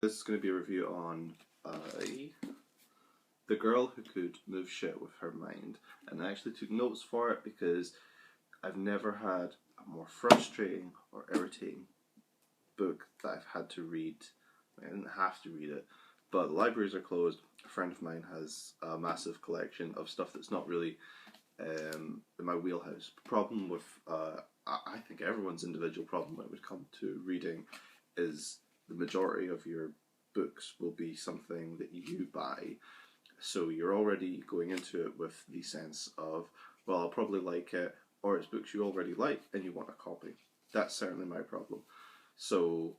This is going to be a review on The Girl Who Could Move Shit With Her Mind, and I actually took notes for it because I've never had a more frustrating or irritating book that I've had to read. I didn't have to read it, but the libraries are closed. A friend of mine has a massive collection of stuff that's not really in my wheelhouse. The problem with, I think everyone's individual problem when it would come to reading is the majority of your books will be something that you buy. So you're already going into it with the sense of, well, I'll probably like it, or it's books you already like and you want a copy. That's certainly my problem. So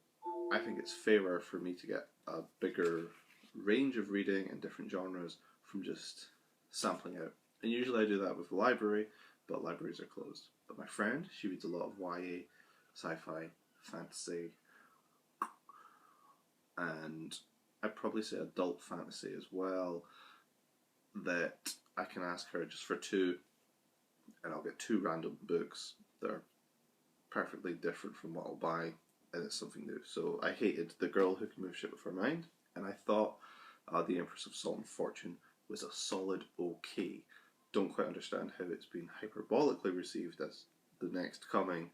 I think it's fairer for me to get a bigger range of reading in different genres from just sampling out. And usually I do that with the library, but libraries are closed. But my friend, she reads a lot of YA, sci-fi, fantasy, and I'd probably say adult fantasy as well, that I can ask her just for two, and I'll get two random books that are perfectly different from what I'll buy, and it's something new. So I hated The Girl Who Could Move Shit With Her Mind, and I thought The Empress of Salt and Fortune was a solid okay. Don't quite understand how it's been hyperbolically received as the next coming,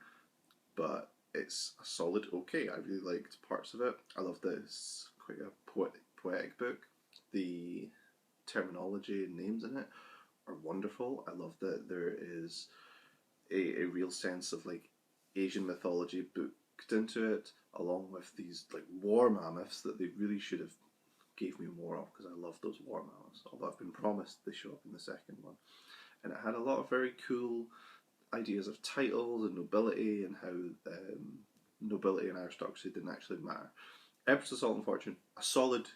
but it's a solid okay. I really liked parts of it. I love that it's quite a poetic book. The terminology and names in it are wonderful. I love that there is a real sense of like Asian mythology booked into it, along with these like war mammoths that they really should have gave me more of, because I love those war mammoths, although I've been promised they show up in the second one. And it had a lot of very cool ideas of titles and nobility, and how nobility and aristocracy didn't actually matter. Empress of Salt and Fortune, a solid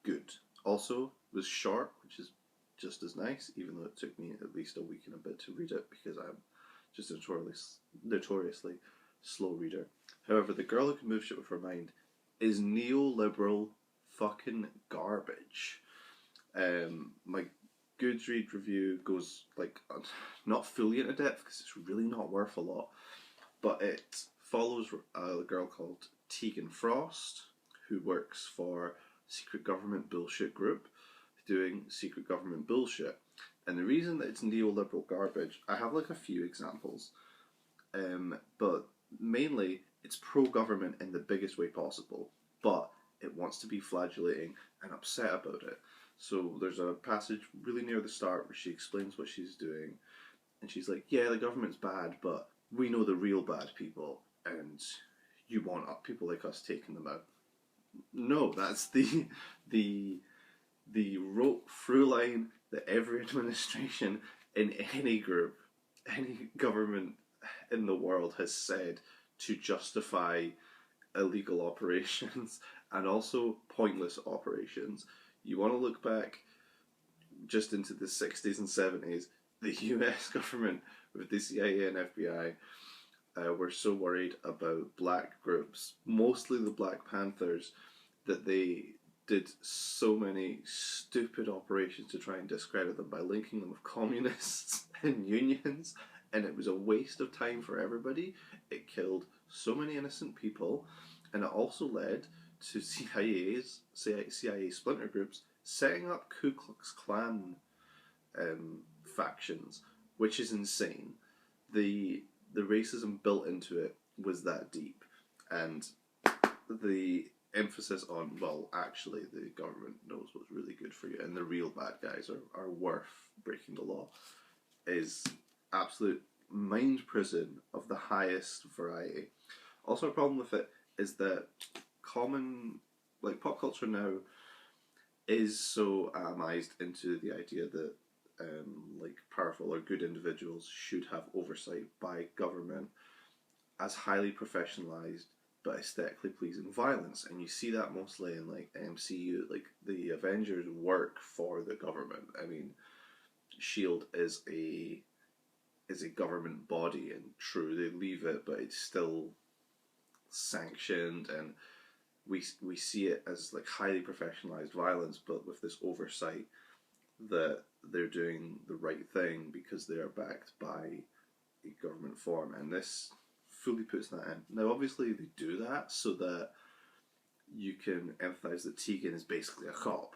good. Also was short, which is just as nice, even though it took me at least a week and a bit to read it because I'm just a notoriously slow reader. However, The Girl Who Can Move Shit With Her Mind is neoliberal fucking garbage. My Goodreads review goes like not fully into depth because it's really not worth a lot, but it follows a girl called Tegan Frost, who works for secret government bullshit group doing secret government bullshit. And the reason that it's neoliberal garbage, I have like a few examples, but mainly it's pro-government in the biggest way possible, but it wants to be flagellating and upset about it. So there's a passage really near the start where she explains what she's doing, and she's like, yeah, the government's bad, but we know the real bad people, and you want people like us taking them out. No, that's the rote through line that every administration in any group, any government in the world has said to justify illegal operations and also pointless operations. You want to look back just into the 60s and 70s, the US government with the CIA and FBI were so worried about black groups, mostly the Black Panthers, that they did so many stupid operations to try and discredit them by linking them with communists and unions, and it was a waste of time for everybody. It killed so many innocent people, and it also led to CIA splinter groups setting up Ku Klux Klan factions, which is insane. The racism built into it was that deep, and the emphasis on, well, actually the government knows what's really good for you and the real bad guys are worth breaking the law, is absolute mind prison of the highest variety. Also, a problem with it is that common, like, pop culture now is so atomized into the idea that like powerful or good individuals should have oversight by government as highly professionalized but aesthetically pleasing violence, and you see that mostly in like MCU. Like the Avengers work for the government. I mean, Shield is a government body, and true, they leave it, but it's still sanctioned, and we see it as like highly professionalized violence, but with this oversight that they're doing the right thing because they are backed by a government form, and this fully puts that in. Now, obviously, they do that so that you can empathise that Tegan is basically a cop.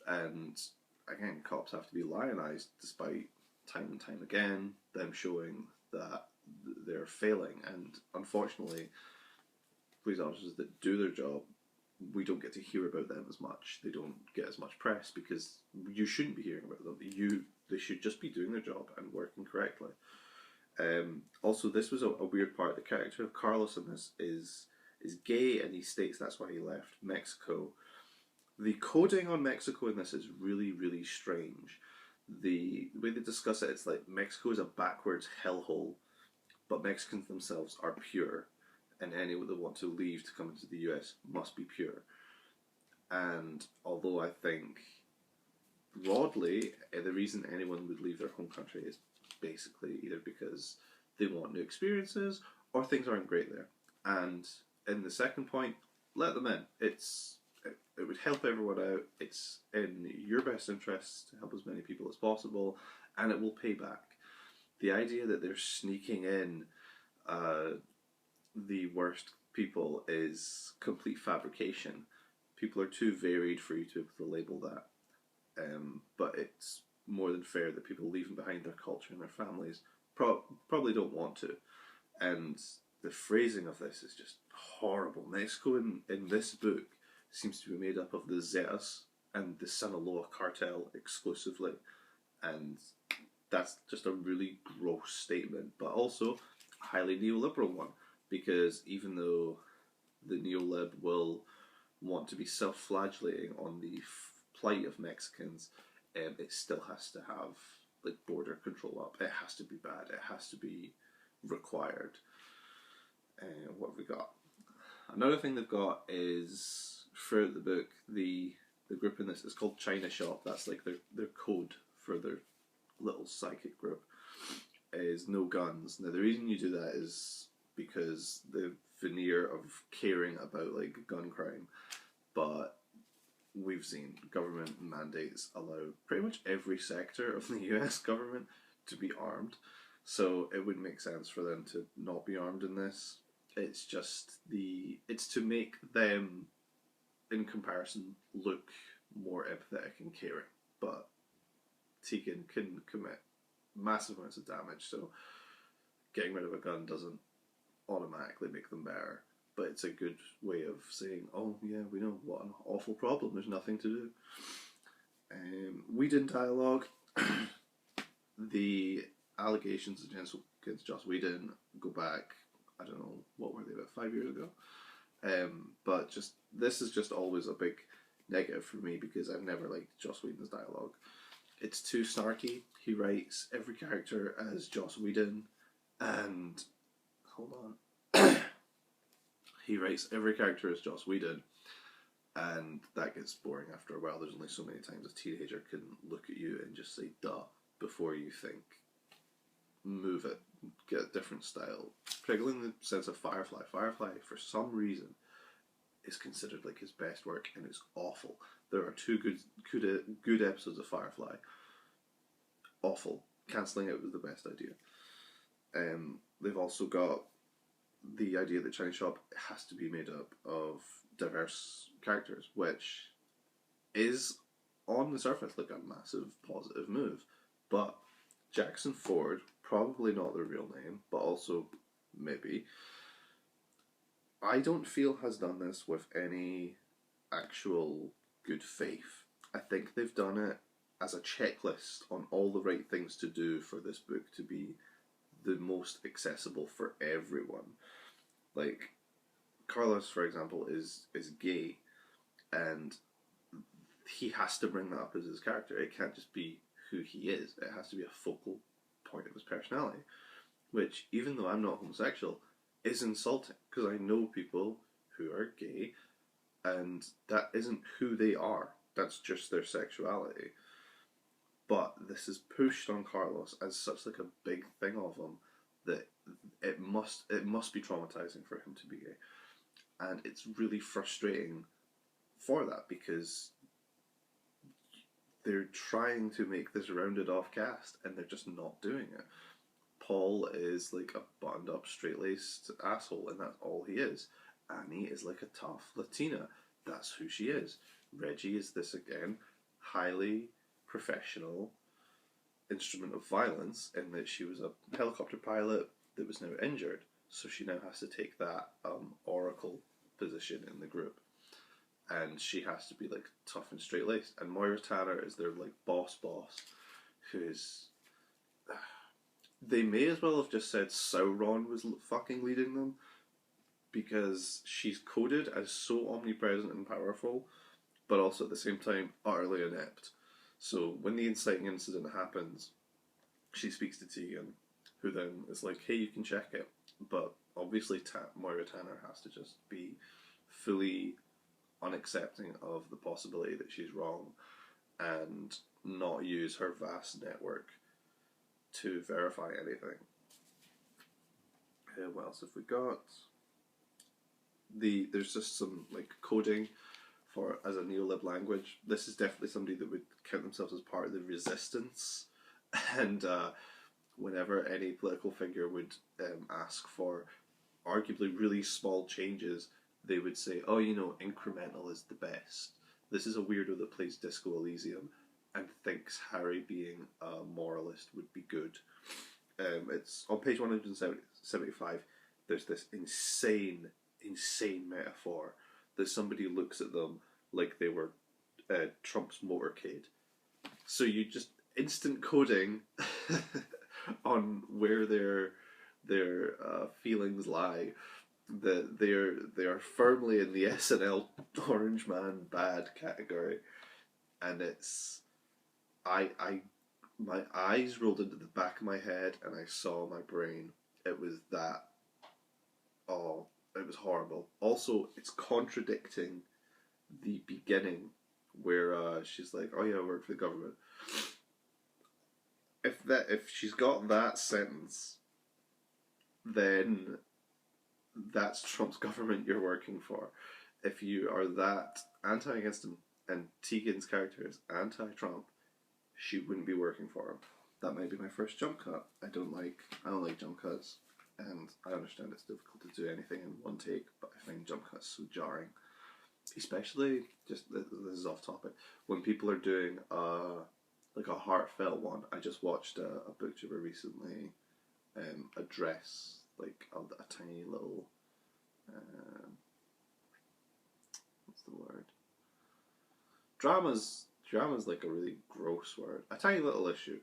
And again, cops have to be lionised despite time and time again them showing that they're failing. And unfortunately, police officers that do their job, we don't get to hear about them as much. They don't get as much press because you shouldn't be hearing about them. They should just be doing their job and working correctly. Also, this was a weird part. The character of Carlos in this is gay, and he states that's why he left Mexico. The coding on Mexico in this is really, really strange. The way they discuss it, it's like Mexico is a backwards hellhole, but Mexicans themselves are pure, and anyone that want to leave to come into the US must be pure. And although I think broadly the reason anyone would leave their home country is basically either because they want new experiences or things aren't great there. And in the second point, let them in. It would help everyone out. It's in your best interest to help as many people as possible, and it will pay back. The idea that they're sneaking in the worst people is complete fabrication. People are too varied for you to be able to label that. But it's more than fair that people leaving behind their culture and their families probably don't want to. And the phrasing of this is just horrible. Mexico in this book seems to be made up of the Zetas and the Sinaloa cartel exclusively. And that's just a really gross statement, but also a highly neoliberal one, because even though the Neo-lib will want to be self-flagellating on the plight of Mexicans, it still has to have like border control up. It has to be bad. It has to be required. What have we got? Another thing they've got is, throughout the book, the group in this is called China Shop. That's like their code for their little psychic group, is no guns. Now the reason you do that is because the veneer of caring about like gun crime, but we've seen government mandates allow pretty much every sector of the US government to be armed, so it would make sense for them to not be armed in this. It's just it's to make them, in comparison, look more empathetic and caring, but Tegan can commit massive amounts of damage, so getting rid of a gun doesn't automatically make them better. But it's a good way of saying, oh yeah, we know what an awful problem, there's nothing to do. Whedon dialogue. The allegations against Joss Whedon go back, I don't know, what were they, about 5 years ago? But this is just always a big negative for me because I've never liked Joss Whedon's dialogue. It's too snarky. He writes every character as Joss Whedon, and hold on. He writes every character as Joss Whedon, and that gets boring after a while. There's only so many times a teenager can look at you and just say duh before you think, move it, get a different style. Particularly in the sense of Firefly. Firefly, for some reason, is considered like his best work, and it's awful. There are two good episodes of Firefly. Awful. Cancelling it was the best idea. They've also got the idea that China Shop has to be made up of diverse characters, which is, on the surface, like a massive positive move. But Jackson Ford, probably not the real name, but also maybe, I don't feel has done this with any actual good faith. I think they've done it as a checklist on all the right things to do for this book to be the most accessible for everyone. Like, Carlos, for example, is gay, and he has to bring that up as his character. It can't just be who he is. It has to be a focal point of his personality, which, even though I'm not homosexual, is insulting, because I know people who are gay, and that isn't who they are. That's just their sexuality. But this is pushed on Carlos as such like a big thing of him that it must be traumatizing for him to be gay, and it's really frustrating for that because they're trying to make this rounded off cast and they're just not doing it. Paul is like a buttoned up, straight laced asshole, and that's all he is. Annie is like a tough Latina. that's who she is. Reggie is this, again, highly professional instrument of violence, in that she was a helicopter pilot that was now injured, so she now has to take that oracle position in the group, and she has to be like tough and straight laced. And Moira Tanner is their like boss, who is. They may as well have just said Sauron was fucking leading them, because she's coded as so omnipresent and powerful, but also at the same time utterly inept. So when the inciting incident happens, she speaks to Tegan, who then is like, hey, you can check it. But obviously Moira Tanner has to just be fully unaccepting of the possibility that she's wrong, and not use her vast network to verify anything. What else have we got? There's just some like coding for as a Neo-lib language. This is definitely somebody that would count themselves as part of the resistance, and whenever any political figure would ask for arguably really small changes, they would say, oh, you know, incremental is the best. This is a weirdo that plays Disco Elysium and thinks Harry being a moralist would be good. It's on page 175. There's this insane metaphor that somebody looks at them like they were Trump's motorcade. So you just instant coding on where their feelings lie. That they are firmly in the SNL Orange Man bad category, and it's my eyes rolled into the back of my head and I saw my brain. It was that. Oh, it was horrible. Also, it's contradicting the beginning where she's like, "Oh yeah, I work for the government." If she's got that sentence, then that's Trump's government you're working for. If you are that anti-against him, and Tegan's character is anti-Trump, she wouldn't be working for him. That might be my first jump cut. I don't like jump cuts, and I understand it's difficult to do anything in one take, but I find jump cuts so jarring. Especially, just this is off topic, when people are doing like a heartfelt one. I just watched a booktuber recently address like a tiny little what's the word? Drama's like a really gross word. A tiny little issue,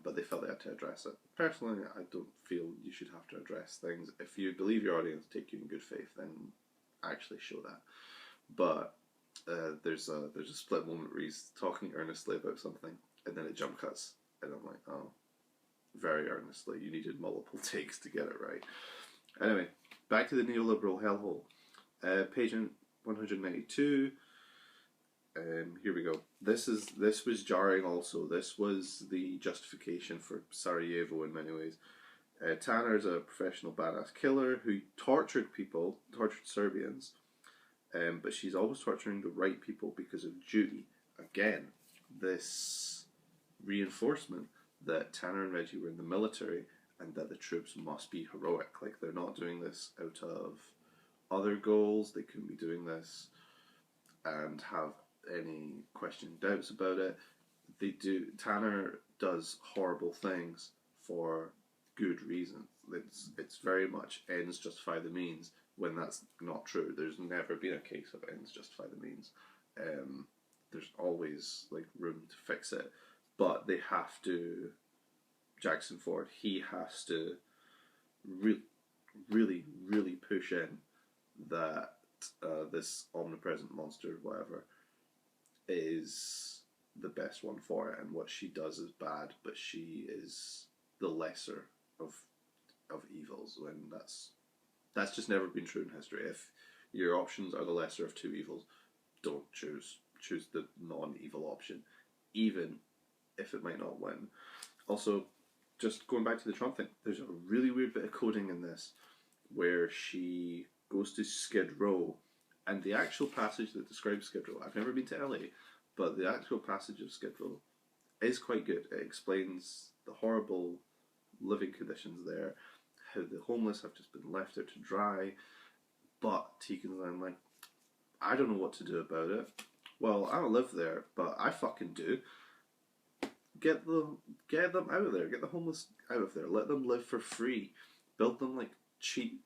but they felt they had to address it. Personally, I don't feel you should have to address things. If you believe your audience take you in good faith, then actually show that. But there's a split moment where he's talking earnestly about something, and then it jump cuts, and I'm like, oh, very earnestly. You needed multiple takes to get it right. Anyway, back to the neoliberal hellhole. Page 192. Here we go. This was jarring also. This was the justification for Sarajevo in many ways. Tanner is a professional badass killer who tortured Serbians, but she's always torturing the right people because of duty. Again, this reinforcement that Tanner and Reggie were in the military and that the troops must be heroic. Like, they're not doing this out of other goals. They couldn't be doing this and have any question, doubts about it. They do. Tanner does horrible things for good reasons. It's very much ends justify the means, when that's not true. There's never been a case of ends justify the means. There's always like room to fix it, but they have to. Jackson Ford, he has to really push in that this omnipresent monster, whatever, is the best one for it, and what she does is bad, but she is the lesser of evils, when that's just never been true in history. If your options are the lesser of two evils, don't choose the non-evil option, even if it might not win. Also, just going back to the Trump thing, there's a really weird bit of coding in this where she goes to Skid Row, and the actual passage that describes Skid Row, I've never been to LA, but the actual passage of Skid Row is quite good. It explains the horrible living conditions there, how the homeless have just been left out to dry, but Tegan's then like, I don't know what to do about it. Well, I don't live there, but I fucking do. Get them out of there. Get the homeless out of there. Let them live for free. Build them like cheap,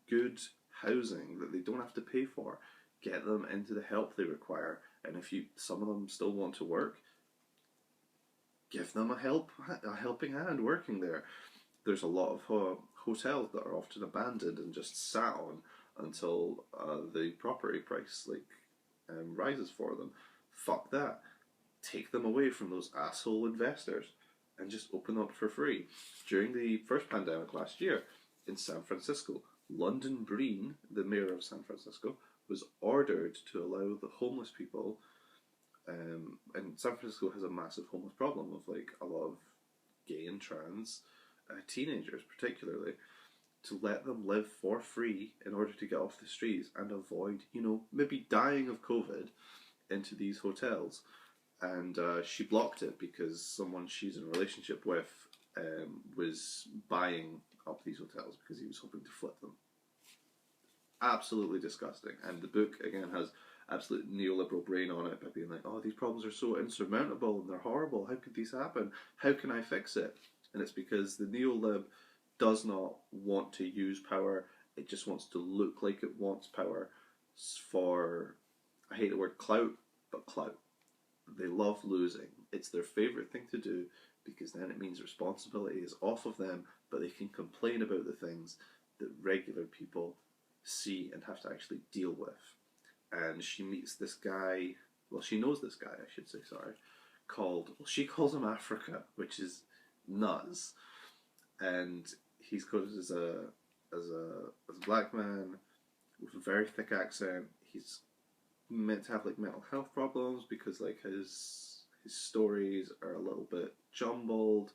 good housing that they don't have to pay for. Get them into the help they require. And if some of them still want to work, give them a helping hand working there. There's a lot of hotels that are often abandoned and just sat on until the property price rises for them. Fuck that. Take them away from those asshole investors and just open up for free. During the first pandemic last year in San Francisco, London Breen, the mayor of San Francisco, was ordered to allow the homeless people, and San Francisco has a massive homeless problem of like a lot of gay and trans teenagers particularly, to let them live for free in order to get off the streets and avoid, maybe dying of COVID into these hotels. And she blocked it because someone she's in a relationship with was buying up these hotels because he was hoping to flip them. Absolutely disgusting. And the book, again, has absolute neoliberal brain on it by being like, oh, these problems are so insurmountable and they're horrible. How could these happen? How can I fix it? And it's because the Neo-lib does not want to use power. It just wants to look like it wants power for, I hate the word clout, but clout. They love losing. It's their favourite thing to do because then it means responsibility is off of them, but they can complain about the things that regular people see and have to actually deal with. And she meets this guy, well, she knows this guy, I should say, sorry, she calls him Africa, which is nuts. And he's coded as a black man with a very thick accent. He's meant to have like mental health problems because like his stories are a little bit jumbled,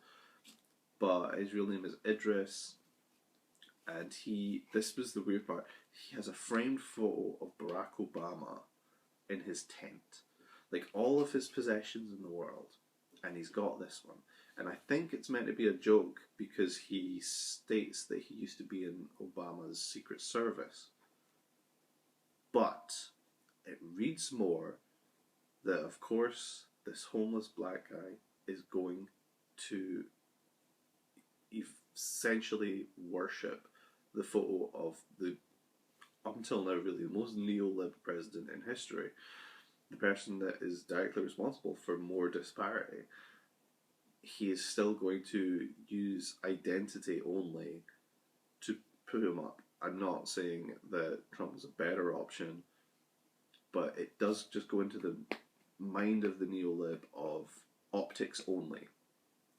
but his real name is Idris. And this was the weird part, he has a framed photo of Barack Obama in his tent. Like all of his possessions in the world. And he's got this one. And I think it's meant to be a joke because he states that he used to be in Obama's Secret Service. But it reads more that, of course, this homeless black guy is going to essentially worship the photo of the, up until now really, the most neo-lib president in history. The person that is directly responsible for more disparity. He is still going to use identity only to put him up. I'm not saying that Trump is a better option, but it does just go into the mind of the neo-lib of optics only.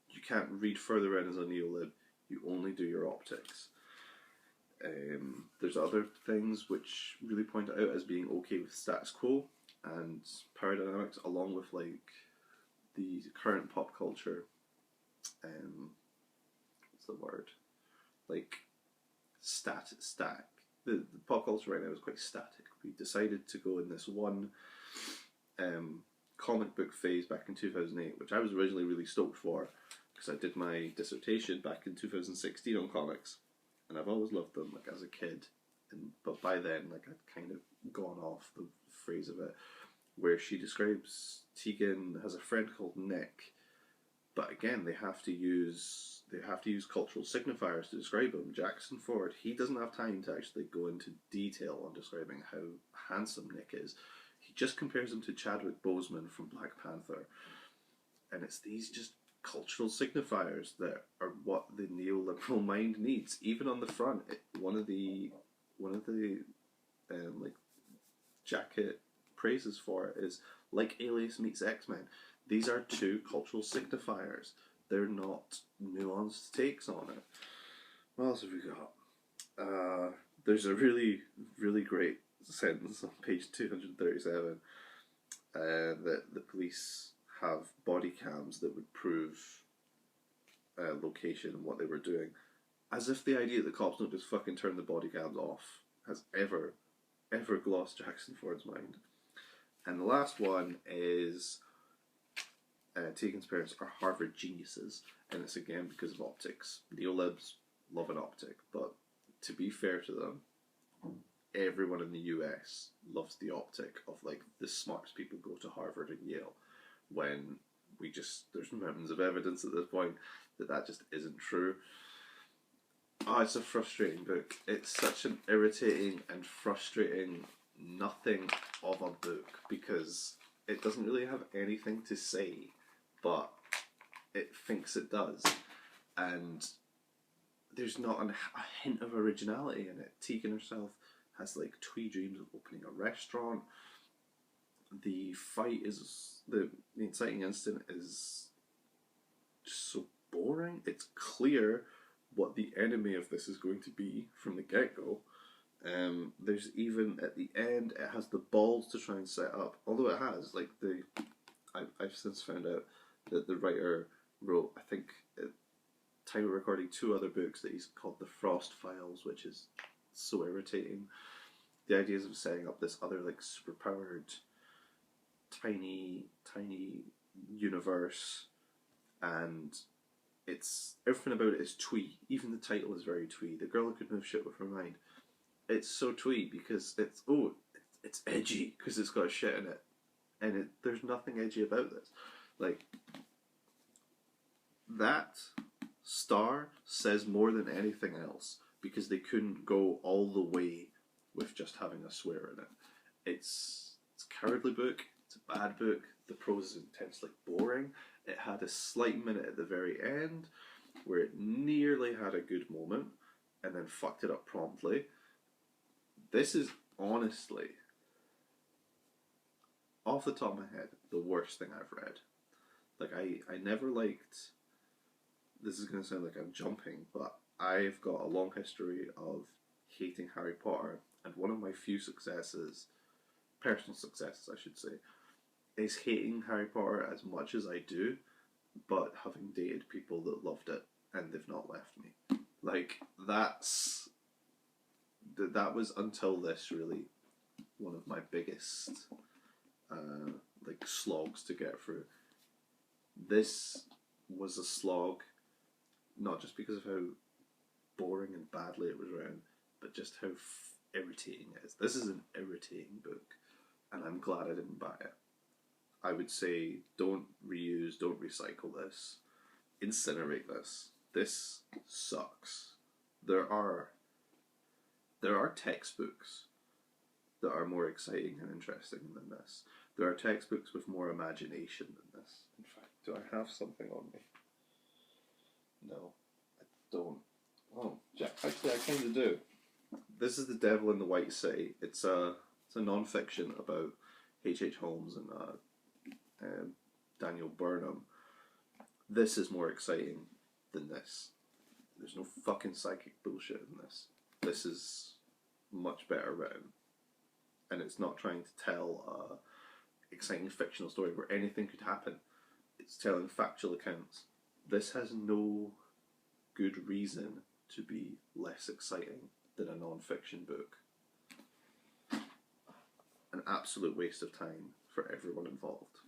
You can't read further in as a neo-lib, you only do your optics. There's other things which really point out as being okay with status quo and power dynamics, along with like the current pop culture, what's the word? Like static. The pop culture right now is quite static. We decided to go in this one comic book phase back in 2008, which I was originally really stoked for because I did my dissertation back in 2016 on comics, and I've always loved them like as a kid. But by then, like I'd kind of gone off the phrase of it, where she describes Tegan has a friend called Nick, but again they have to use cultural signifiers to describe him. Jackson Ford, he doesn't have time to actually go into detail on describing how handsome Nick is. He just compares him to Chadwick Boseman from Black Panther, and it's these just cultural signifiers that are what the neoliberal mind needs. Even on the front, one of the like jacket praises for it is like Alias meets X-Men. These are two cultural signifiers. They're not nuanced takes on it. What else have we got? There's a really, really great sentence on page 237 that the police have body cams that would prove location and what they were doing. As if the idea that the cops don't just fucking turn the body cams off has ever glossed Jackson Ford's mind. And the last one is Tegan's parents are Harvard geniuses, and it's again because of optics. Neo-libs love an optic, but to be fair to them, everyone in the US loves the optic of like the smartest people go to Harvard and Yale, when there's mountains of evidence at this point that just isn't true. Oh, it's a frustrating book. It's such an irritating and frustrating nothing of a book because it doesn't really have anything to say, but it thinks it does. And there's not a hint of originality in it. Tegan herself has like twee dreams of opening a restaurant. The fight is the inciting incident is just so boring. It's clear what the enemy of this is going to be from the get-go. There's even at the end, it has the balls to try and set up, although it has like I've since found out that the writer wrote, I think at time of recording, 2 other books that he's called the Frost Files, which is so irritating. The ideas of setting up this other like superpowered tiny universe, and it's everything about it is twee. Even the title is very twee. The girl who could move shit with her mind. It's so twee because it's edgy because it's got shit in it, and there's nothing edgy about this. Like, that star says more than anything else because they couldn't go all the way with just having a swear in it. It's a cowardly book. It's a bad book. The prose is intensely boring. It had a slight minute at the very end where it nearly had a good moment and then fucked it up promptly. This is honestly, off the top of my head, the worst thing I've read. Like, I never liked, this is going to sound like I'm jumping, but I've got a long history of hating Harry Potter, and one of my few successes, personal successes I should say, is hating Harry Potter as much as I do, but having dated people that loved it and they've not left me. Like, that was until this really one of my biggest like slogs to get through. This was a slog, not just because of how boring and badly it was written, but just how irritating it is. This is an irritating book, and I'm glad I didn't buy it. I would say don't reuse, don't recycle this. Incinerate this. This sucks. There are textbooks that are more exciting and interesting than this. There are textbooks with more imagination than this. In fact, do I have something on me? No, I don't. Oh, actually I kind of do. This is The Devil in the White City. It's a non-fiction about H.H. Holmes and Daniel Burnham. This is more exciting than this. There's no fucking psychic bullshit in this. This is much better written. And it's not trying to tell a exciting fictional story where anything could happen. It's telling factual accounts. This has no good reason to be less exciting than a non-fiction book. An absolute waste of time for everyone involved.